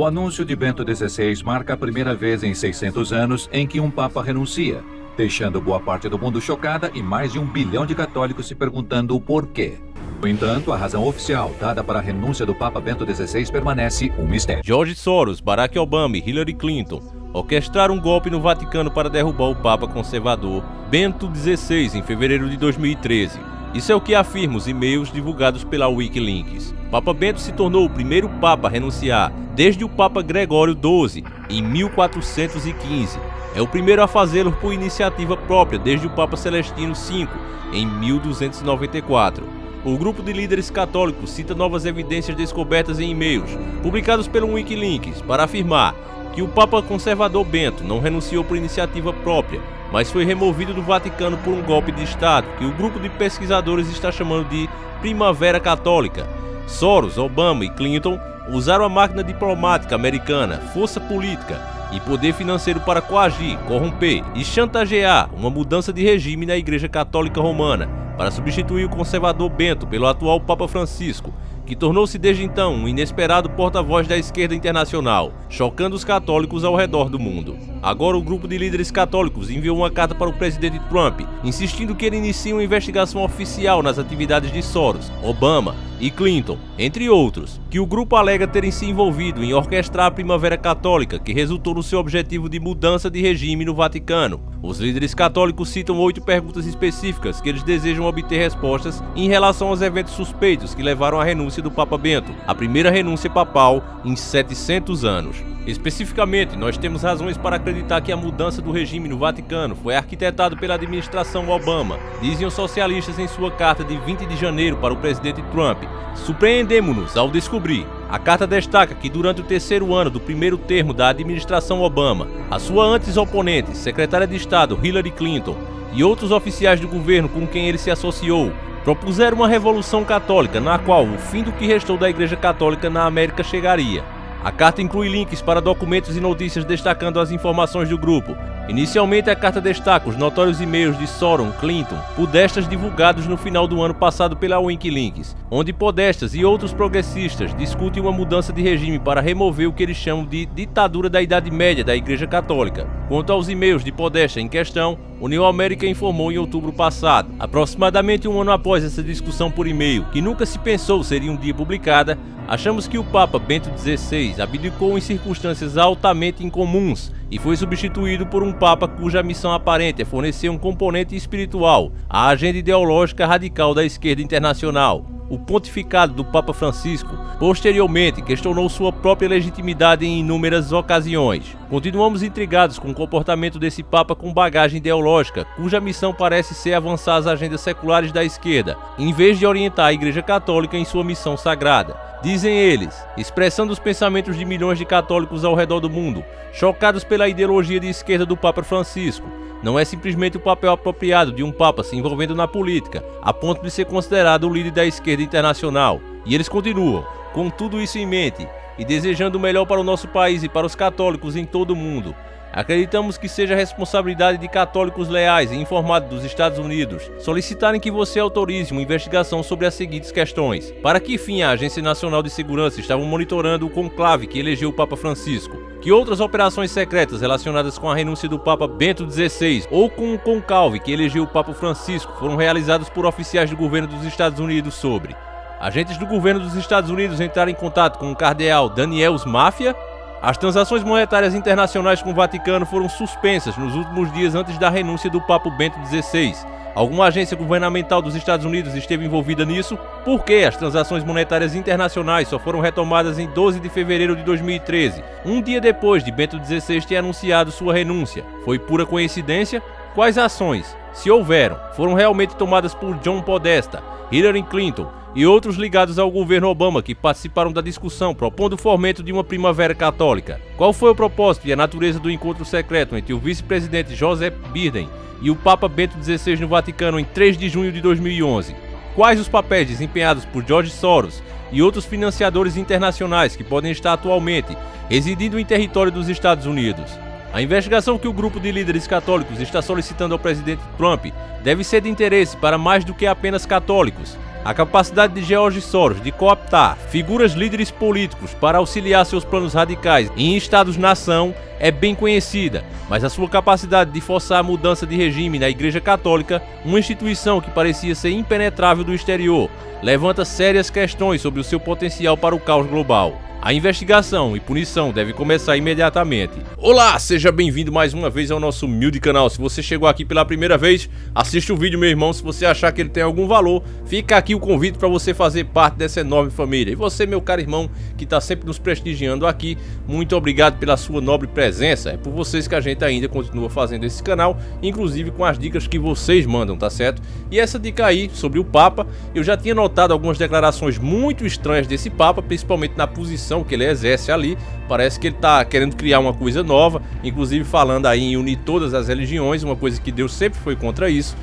O anúncio de Bento XVI marca a primeira vez em 600 anos em que um Papa renuncia, deixando boa parte do mundo chocada e mais de 1 bilhão de católicos se perguntando o porquê. No entanto, a razão oficial dada para a renúncia do Papa Bento XVI permanece um mistério. George Soros, Barack Obama e Hillary Clinton orquestraram um golpe no Vaticano para derrubar o Papa conservador Bento XVI em fevereiro de 2013. Isso é o que afirmam os e-mails divulgados pela Wikileaks. Papa Bento se tornou o primeiro Papa a renunciar desde o Papa Gregório XII, em 1415. É o primeiro a fazê-lo por iniciativa própria desde o Papa Celestino V, em 1294. O grupo de líderes católicos cita novas evidências descobertas em e-mails publicados pelo Wikileaks para afirmar que o Papa conservador Bento não renunciou por iniciativa própria, mas foi removido do Vaticano por um golpe de Estado que o grupo de pesquisadores está chamando de Primavera Católica. Soros, Obama e Clinton usaram a máquina diplomática americana, força política e poder financeiro para coagir, corromper e chantagear uma mudança de regime na Igreja Católica Romana para substituir o conservador Bento pelo atual Papa Francisco, que tornou-se desde então um inesperado porta-voz da esquerda internacional, chocando os católicos ao redor do mundo. Agora o grupo de líderes católicos enviou uma carta para o presidente Trump, insistindo que ele inicie uma investigação oficial nas atividades de Soros, Obama e Clinton, entre outros, que o grupo alega terem se envolvido em orquestrar a Primavera Católica, que resultou no seu objetivo de mudança de regime no Vaticano. Os líderes católicos citam 8 perguntas específicas que eles desejam obter respostas em relação aos eventos suspeitos que levaram à renúncia do Papa Bento, a primeira renúncia papal em 700 anos. Especificamente, nós temos razões para acreditar que a mudança do regime no Vaticano foi arquitetado pela administração Obama, dizem os socialistas em sua carta de 20 de janeiro para o presidente Trump. Surpreendemos-nos ao descobrir. A carta destaca que durante o terceiro ano do primeiro termo da administração Obama, a sua antes oponente, secretária de Estado Hillary Clinton, e outros oficiais do governo com quem ele se associou, propuseram uma revolução católica na qual o fim do que restou da Igreja Católica na América chegaria. A carta inclui links para documentos e notícias destacando as informações do grupo. Inicialmente, a carta destaca os notórios e-mails de Soros, Clinton, podestas divulgados no final do ano passado pela Wikileaks, onde podestas e outros progressistas discutem uma mudança de regime para remover o que eles chamam de ditadura da Idade Média da Igreja Católica. Quanto aos e-mails de podesta em questão, o New American informou em outubro passado, aproximadamente um ano após essa discussão por e-mail, que nunca se pensou seria um dia publicada. Achamos que o Papa Bento XVI abdicou em circunstâncias altamente incomuns e foi substituído por um Papa cuja missão aparente é fornecer um componente espiritual à agenda ideológica radical da esquerda internacional. O pontificado do Papa Francisco, posteriormente, questionou sua própria legitimidade em inúmeras ocasiões. Continuamos intrigados com o comportamento desse Papa com bagagem ideológica, cuja missão parece ser avançar as agendas seculares da esquerda, em vez de orientar a Igreja Católica em sua missão sagrada. Dizem eles, expressando os pensamentos de milhões de católicos ao redor do mundo, chocados pela ideologia de esquerda do Papa Francisco. Não é simplesmente o papel apropriado de um Papa se envolvendo na política, a ponto de ser considerado o líder da esquerda internacional. E eles continuam, com tudo isso em mente, e desejando o melhor para o nosso país e para os católicos em todo o mundo. Acreditamos que seja responsabilidade de católicos leais e informados dos Estados Unidos solicitarem que você autorize uma investigação sobre as seguintes questões. Para que fim a Agência Nacional de Segurança estava monitorando o conclave que elegeu o Papa Francisco? Que outras operações secretas relacionadas com a renúncia do Papa Bento XVI ou com o conclave que elegeu o Papa Francisco foram realizadas por oficiais do governo dos Estados Unidos sobre? Agentes do governo dos Estados Unidos entraram em contato com o cardeal Daniels Mafia? As transações monetárias internacionais com o Vaticano foram suspensas nos últimos dias antes da renúncia do Papa Bento XVI. Alguma agência governamental dos Estados Unidos esteve envolvida nisso? Por que as transações monetárias internacionais só foram retomadas em 12 de fevereiro de 2013, um dia depois de Bento XVI ter anunciado sua renúncia? Foi pura coincidência? Quais ações, se houveram, foram realmente tomadas por John Podesta, Hillary Clinton e outros ligados ao governo Obama que participaram da discussão propondo o fomento de uma primavera católica? Qual foi o propósito e a natureza do encontro secreto entre o vice-presidente Joseph Biden e o Papa Bento XVI no Vaticano em 3 de junho de 2011? Quais os papéis desempenhados por George Soros e outros financiadores internacionais que podem estar atualmente residindo em território dos Estados Unidos? A investigação que o grupo de líderes católicos está solicitando ao presidente Trump deve ser de interesse para mais do que apenas católicos. A capacidade de George Soros de cooptar figuras líderes políticos para auxiliar seus planos radicais em Estados-nação é bem conhecida, mas a sua capacidade de forçar a mudança de regime na Igreja Católica, uma instituição que parecia ser impenetrável do exterior, levanta sérias questões sobre o seu potencial para o caos global. A investigação e punição deve começar imediatamente. Olá, seja bem-vindo mais uma vez ao nosso humilde canal. Se você chegou aqui pela primeira vez, assiste o vídeo, meu irmão. Se você achar que ele tem algum valor, fica aqui o convite para você fazer parte dessa enorme família. E você, meu caro irmão, que está sempre nos prestigiando aqui, muito obrigado pela sua nobre presença. É por vocês que a gente ainda continua fazendo esse canal, inclusive com as dicas que vocês mandam, tá certo? E essa dica aí, sobre o Papa, eu já tinha notado algumas declarações muito estranhas desse Papa, principalmente na posição que ele exerce ali. Parece que ele está querendo criar uma coisa nova, inclusive falando aí em unir todas as religiões, uma coisa que Deus sempre foi contra isso.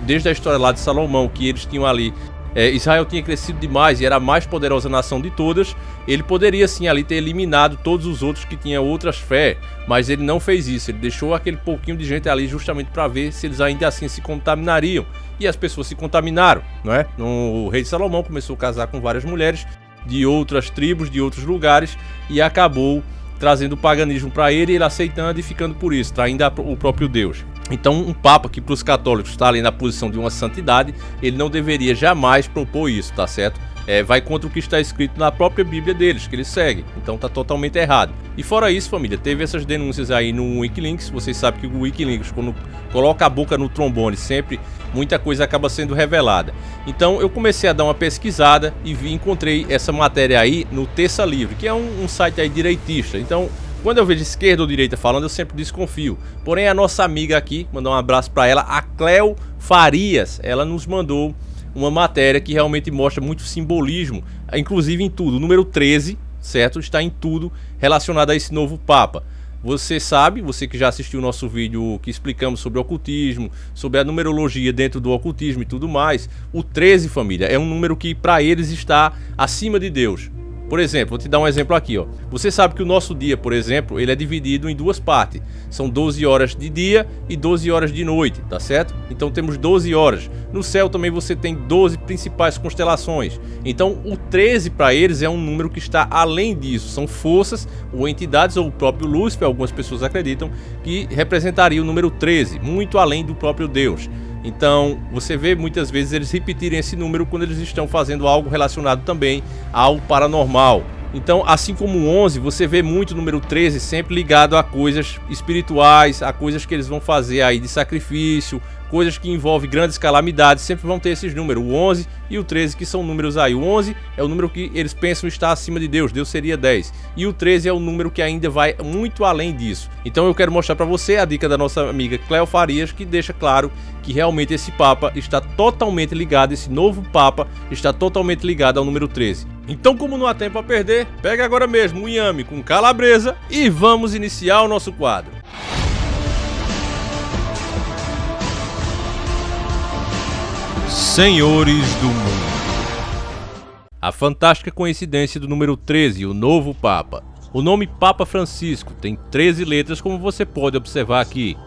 Desde a história lá de Salomão, que eles tinham ali, Israel tinha crescido demais e era a mais poderosa nação de todas. Ele poderia sim ali ter eliminado todos os outros que tinham outras fé, mas ele não fez isso. Ele deixou aquele pouquinho de gente ali justamente para ver se eles ainda assim se contaminariam. E as pessoas se contaminaram, não é? O rei de Salomão começou a casar com várias mulheres de outras tribos, de outros lugares, e acabou trazendo o paganismo para ele, ele aceitando e ficando por isso, traindo o próprio Deus. Então um Papa que para os católicos está ali na posição de uma santidade, ele não deveria jamais propor isso, tá certo? Vai contra o que está escrito na própria Bíblia deles, que eles seguem, então tá totalmente errado. E fora isso, família, teve essas denúncias aí no Wikileaks. Vocês sabem que o Wikileaks, quando coloca a boca no trombone, sempre muita coisa acaba sendo revelada. Então eu comecei a dar uma pesquisada e encontrei essa matéria aí no Terça Livre, que é um site aí direitista. Então quando eu vejo esquerda ou direita falando, eu sempre desconfio. Porém a nossa amiga aqui, mandar um abraço para ela, a Cleo Farias, ela nos mandou uma matéria que realmente mostra muito simbolismo, inclusive em tudo. O número 13, certo? Está em tudo relacionado a esse novo Papa. Você sabe, você que já assistiu o nosso vídeo que explicamos sobre o ocultismo, sobre a numerologia dentro do ocultismo e tudo mais, o 13, família, é um número que para eles está acima de Deus. Por exemplo, vou te dar um exemplo aqui, ó. Você sabe que o nosso dia, por exemplo, ele é dividido em duas partes. São 12 horas de dia e 12 horas de noite, tá certo? Então temos 12 horas. No céu também você tem 12 principais constelações. Então o 13 para eles é um número que está além disso. São forças ou entidades, ou o próprio Lúcifer, algumas pessoas acreditam, que representaria o número 13, muito além do próprio Deus. Então você vê muitas vezes eles repetirem esse número quando eles estão fazendo algo relacionado também ao paranormal. Então, assim como o 11, você vê muito o número 13 sempre ligado a coisas espirituais, a coisas que eles vão fazer aí de sacrifício, coisas que envolvem grandes calamidades, sempre vão ter esses números, o 11 e o 13, que são números aí. O 11 é o número que eles pensam estar acima de Deus, Deus seria 10. E o 13 é o número que ainda vai muito além disso. Então eu quero mostrar para você a dica da nossa amiga Cleo Farias, que deixa claro que realmente esse Papa está totalmente ligado, esse novo Papa está totalmente ligado ao número 13. Então, como não há tempo a perder, pega agora mesmo um inhame com calabresa e vamos iniciar o nosso quadro. Senhores do Mundo. A fantástica coincidência do número 13, o novo Papa. O nome Papa Francisco tem 13 letras, como você pode observar aqui.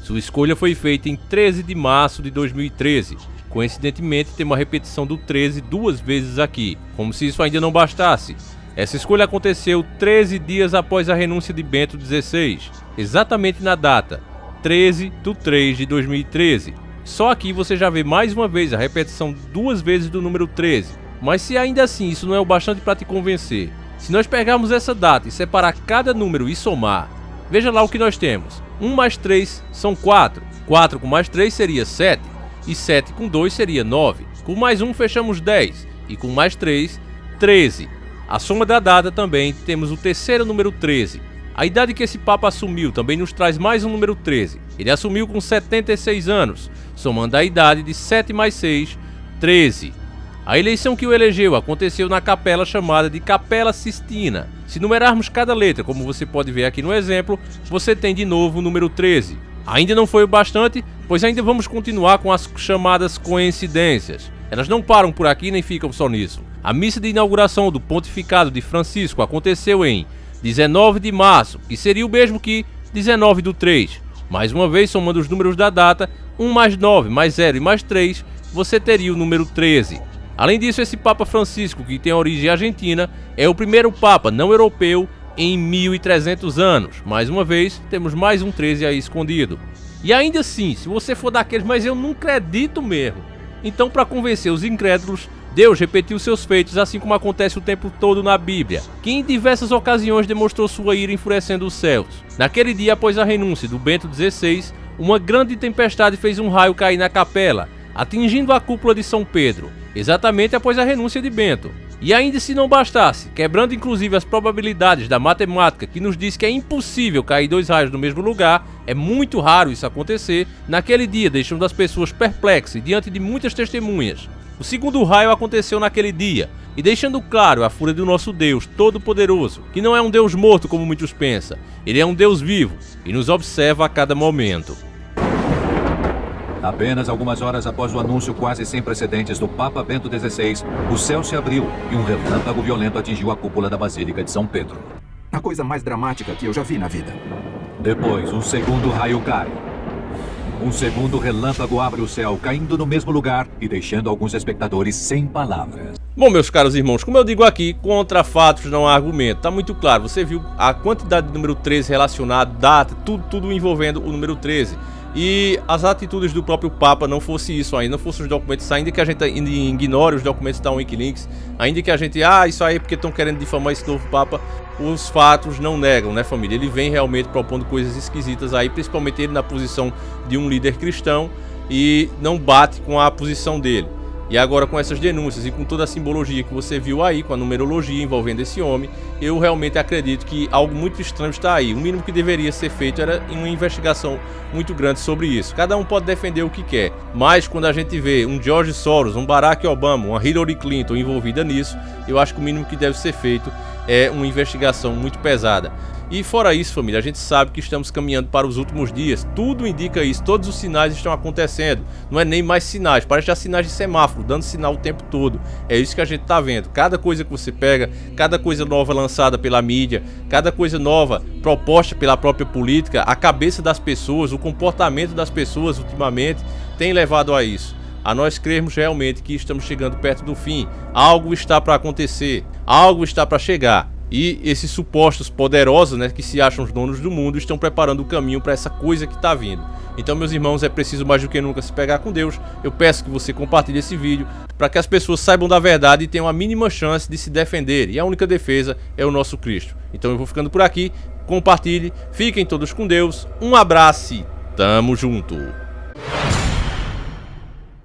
Sua escolha foi feita em 13 de março de 2013. Coincidentemente, tem uma repetição do 13 duas vezes aqui, como se isso ainda não bastasse. Essa escolha aconteceu 13 dias após a renúncia de Bento XVI, exatamente na data 13/3 de 2013. Só aqui você já vê mais uma vez a repetição duas vezes do número 13. Mas se ainda assim isso não é o bastante para te convencer, se nós pegarmos essa data e separar cada número e somar, veja lá o que nós temos. 1 mais 3 são 4, 4 com mais 3 seria 7, e 7 com 2 seria 9, com mais 1 fechamos 10, e com mais 3, 13. A soma da data também temos o terceiro número 13. A idade que esse Papa assumiu também nos traz mais um número 13. Ele assumiu com 76 anos, somando a idade de 7 mais 6, 13. A eleição que o elegeu aconteceu na capela chamada de Capela Sistina. Se numerarmos cada letra, como você pode ver aqui no exemplo, você tem de novo o número 13. Ainda não foi o bastante, pois ainda vamos continuar com as chamadas coincidências. Elas não param por aqui nem ficam só nisso. A missa de inauguração do pontificado de Francisco aconteceu em 19 de março, que seria o mesmo que 19/3. Mais uma vez, somando os números da data, 1 mais 9 mais 0 e mais 3, você teria o número 13. Além disso, esse Papa Francisco, que tem origem argentina, é o primeiro Papa não europeu em 1300 anos. Mais uma vez, temos mais um 13 aí escondido. E ainda assim, se você for daqueles, mas eu não acredito mesmo. Então, para convencer os incrédulos, Deus repetiu seus feitos, assim como acontece o tempo todo na Bíblia, que em diversas ocasiões demonstrou sua ira enfurecendo os céus. Naquele dia, após a renúncia do Bento XVI, uma grande tempestade fez um raio cair na capela, atingindo a cúpula de São Pedro, exatamente após a renúncia de Bento. E ainda se não bastasse, quebrando inclusive as probabilidades da matemática, que nos diz que é impossível cair 2 raios no mesmo lugar, é muito raro isso acontecer, naquele dia deixando as pessoas perplexas diante de muitas testemunhas. O segundo raio aconteceu naquele dia, e deixando claro a fúria do nosso Deus Todo-Poderoso, que não é um Deus morto como muitos pensam, ele é um Deus vivo e nos observa a cada momento. Apenas algumas horas após o anúncio quase sem precedentes do Papa Bento XVI, o céu se abriu e um relâmpago violento atingiu a cúpula da Basílica de São Pedro. A coisa mais dramática que eu já vi na vida. Depois, um segundo raio cai. Um segundo relâmpago abre o céu, caindo no mesmo lugar e deixando alguns espectadores sem palavras. Bom, meus caros irmãos, como eu digo aqui, contra fatos não há argumento. Tá muito claro, você viu a quantidade de número 13 relacionado, data, tudo envolvendo o número 13. E as atitudes do próprio Papa não fosse isso ainda, não fossem os documentos, ainda que a gente ignore os documentos da Wikileaks, ainda que a gente, isso aí é porque estão querendo difamar esse novo Papa, os fatos não negam, né, família? Ele vem realmente propondo coisas esquisitas aí, principalmente ele na posição de um líder cristão, e não bate com a posição dele. E agora com essas denúncias e com toda a simbologia que você viu aí, com a numerologia envolvendo esse homem, eu realmente acredito que algo muito estranho está aí. O mínimo que deveria ser feito era uma investigação muito grande sobre isso. Cada um pode defender o que quer, mas quando a gente vê um George Soros, um Barack Obama, uma Hillary Clinton envolvida nisso, eu acho que o mínimo que deve ser feito é uma investigação muito pesada. E fora isso, família, a gente sabe que estamos caminhando para os últimos dias, tudo indica isso, todos os sinais estão acontecendo, não é nem mais sinais, parece já sinais de semáforo, dando sinal o tempo todo, é isso que a gente está vendo, cada coisa que você pega, cada coisa nova lançada pela mídia, cada coisa nova proposta pela própria política, a cabeça das pessoas, o comportamento das pessoas ultimamente tem levado a isso. A nós crermos realmente que estamos chegando perto do fim, algo está para acontecer, algo está para chegar. E esses supostos poderosos, né, que se acham os donos do mundo, estão preparando o caminho para essa coisa que está vindo. Então, meus irmãos, é preciso mais do que nunca se pegar com Deus. Eu peço que você compartilhe esse vídeo para que as pessoas saibam da verdade e tenham a mínima chance de se defender. E a única defesa é o nosso Cristo. Então eu vou ficando por aqui, compartilhe, fiquem todos com Deus, um abraço e tamo junto!